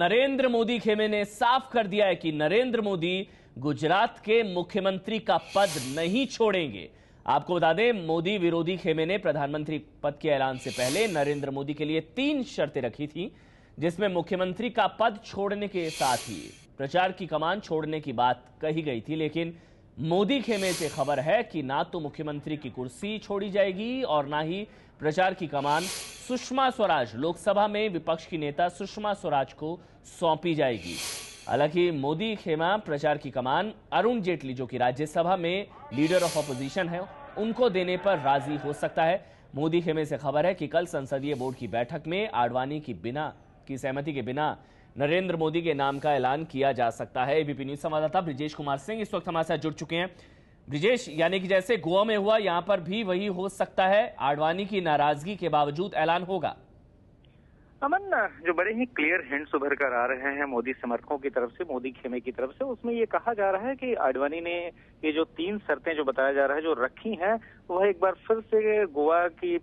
नरेंद्र मोदी खेमे ने साफ कर दिया है कि नरेंद्र मोदी गुजरात के मुख्यमंत्री का पद नहीं छोड़ेंगे। आपको बता दें, मोदी विरोधी खेमे ने प्रधानमंत्री पद के ऐलान से पहले नरेंद्र मोदी के लिए 3 शर्तें रखी थी, जिसमें मुख्यमंत्री का पद छोड़ने के साथ ही प्रचार की कमान छोड़ने की बात कही गई थी। लेकिन मोदी खेमे से खबर है कि ना तो मुख्यमंत्री की कुर्सी छोड़ी जाएगी और ना ही प्रचार की कमान सुषमा स्वराज, लोकसभा में विपक्ष की नेता सुषमा स्वराज को सौंपी जाएगी। हालांकि मोदी खेमा प्रचार की कमान अरुण जेटली, जो कि राज्यसभा में लीडर ऑफ अपोजिशन है, उनको देने पर राजी हो सकता है। मोदी खेमे से खबर है कि कल संसदीय बोर्ड की बैठक में आडवाणी की सहमति के बिना नरेंद्र मोदी के नाम का ऐलान किया जा सकता है। एबीपी न्यूज संवाददाता ब्रिजेश कुमार सिंह इस वक्त हमारे साथ जुड़ चुके हैं। ब्रिजेश, यानी कि जैसे गोवा में हुआ, यहां पर भी वही हो सकता है, आडवाणी की नाराजगी के बावजूद ऐलान होगा। अमन, जो बड़े ही क्लियर हिंट्स उभर कर आ रहे हैं मोदी समर्थकों की तरफ से, मोदी खेमे की तरफ से, उसमें ये कहा जा रहा है कि आडवाणी ने ये जो 3 शर्तें जो बताया जा रहा है जो रखी हैं, वह एक बार फिर से गोवा की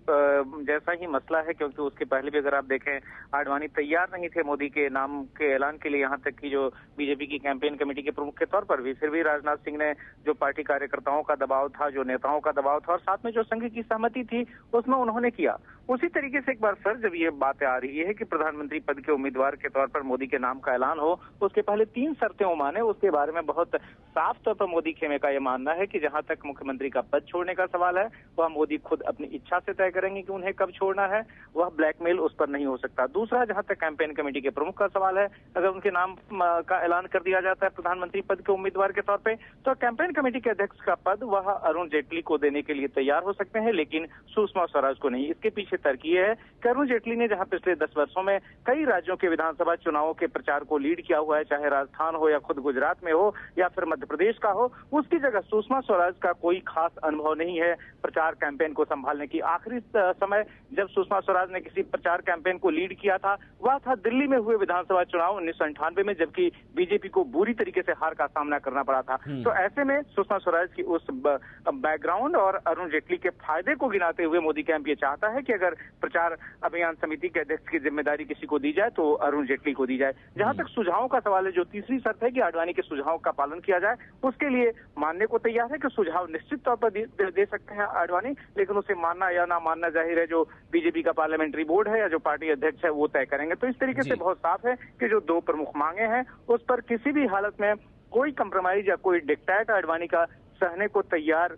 जैसा ही मसला है, क्योंकि उसके पहले भी अगर आप देखें आडवाणी तैयार नहीं थे मोदी के नाम के ऐलान के लिए। यहाँ तक कि जो बीजेपी की कैंपेन कमेटी के प्रमुख के तौर पर भी, फिर भी राजनाथ सिंह ने जो पार्टी कार्यकर्ताओं का दबाव था, जो नेताओं का दबाव था और साथ में जो संघ की सहमति थी, उसमें उन्होंने किया। उसी तरीके से एक बार फिर जब ये बातें आ रही है कि प्रधानमंत्री पद के उम्मीदवार के तौर पर मोदी के नाम का ऐलान हो, उसके पहले 3 शर्तें वो माने। उसके बारे में बहुत साफ तौर पर मोदी खेमे का यह मानना है कि जहां तक मुख्यमंत्री का पद छोड़ने का सवाल है, वह मोदी खुद अपनी इच्छा से तय करेंगे कि उन्हें कब छोड़ना है, वह ब्लैकमेल उस पर नहीं हो सकता। दूसरा, जहां तक कैंपेन कमेटी के प्रमुख का सवाल है, अगर उनके नाम का ऐलान कर दिया जाता है प्रधानमंत्री पद के उम्मीदवार के तौर पर, तो कैंपेन कमेटी के अध्यक्ष का पद वह अरुण जेटली को देने के लिए तैयार हो सकते हैं, लेकिन सुषमा स्वराज को नहीं। इसके पीछे तर्क ये है कि अरुण जेटली ने जहां पिछले 10 वर्षों में कई राज्यों के विधानसभा चुनावों के प्रचार को लीड किया हुआ है, चाहे राजस्थान हो या खुद गुजरात में हो या फिर मध्य प्रदेश का हो, उसकी जगह सुषमा स्वराज का कोई खास अनुभव नहीं है प्रचार कैंपेन को संभालने की। आखिरी समय जब सुषमा स्वराज ने किसी प्रचार कैंपेन को लीड किया था, वह था दिल्ली में हुए विधानसभा चुनाव 1998 में, जबकि बीजेपी को बुरी तरीके से हार का सामना करना पड़ा था। तो ऐसे में सुषमा स्वराज की उस बैकग्राउंड और अरुण जेटली के फायदे को गिनाते हुए मोदी कैंप ये चाहता है कि अगर प्रचार अभियान समिति के अध्यक्ष की जिम्मेदारी किसी को दी जाए तो अरुण जेटली को दी जाए। जहां तक सुझावों का सवाल है, जो तीसरी शर्त है कि आडवाणी के सुझाव का पालन किया जाए, उसके लिए मानने को तैयार है कि सुझाव निश्चित तौर पर दे सकते हैं आडवाणी, लेकिन उसे मानना या ना मानना जाहिर है जो बीजेपी का पार्लियामेंट्री बोर्ड है या जो पार्टी अध्यक्ष है वो तय करेंगे। तो इस तरीके से बहुत साफ है कि जो 2 प्रमुख मांगे हैं, उस पर किसी भी हालत में कोई कंप्रोमाइज या कोई डिक्टेट आडवाणी का सहने को तैयार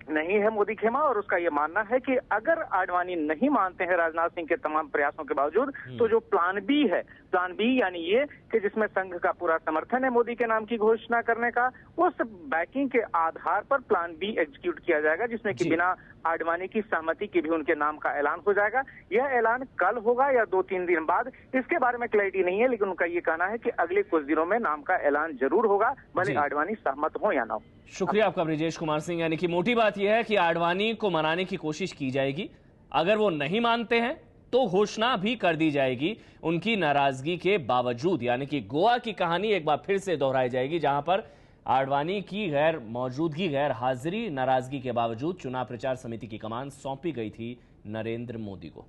नहीं है मोदी खेमा। और उसका यह मानना है कि अगर आडवाणी नहीं मानते हैं राजनाथ सिंह के तमाम प्रयासों के बावजूद, तो जो प्लान बी है, प्लान बी यानी ये कि जिसमें संघ का पूरा समर्थन है मोदी के नाम की घोषणा करने का, उस बैकिंग के आधार पर प्लान बी एग्जीक्यूट किया जाएगा, जिसमें कि बिना आडवाणी की सहमति के भी उनके नाम का ऐलान हो जाएगा। यह ऐलान कल होगा या 2-3 दिन बाद, इसके बारे में क्लैरिटी नहीं है, लेकिन उनका ये कहना है कि अगले कुछ दिनों में नाम का ऐलान जरूर होगा, भले आडवाणी सहमत हो या ना हो। शुक्रिया आपका ब्रिजेश कुमार सिंह। यानी कि मोटी बात यह है कि आडवाणी को मनाने की कोशिश की जाएगी, अगर वो नहीं मानते हैं तो घोषणा भी कर दी जाएगी उनकी नाराजगी के बावजूद। यानी कि गोवा की कहानी एक बार फिर से दोहराई जाएगी, जहां पर आडवाणी की गैर मौजूदगी, गैर हाजिरी, नाराजगी के बावजूद चुनाव प्रचार समिति की कमान सौंपी गई थी नरेंद्र मोदी को।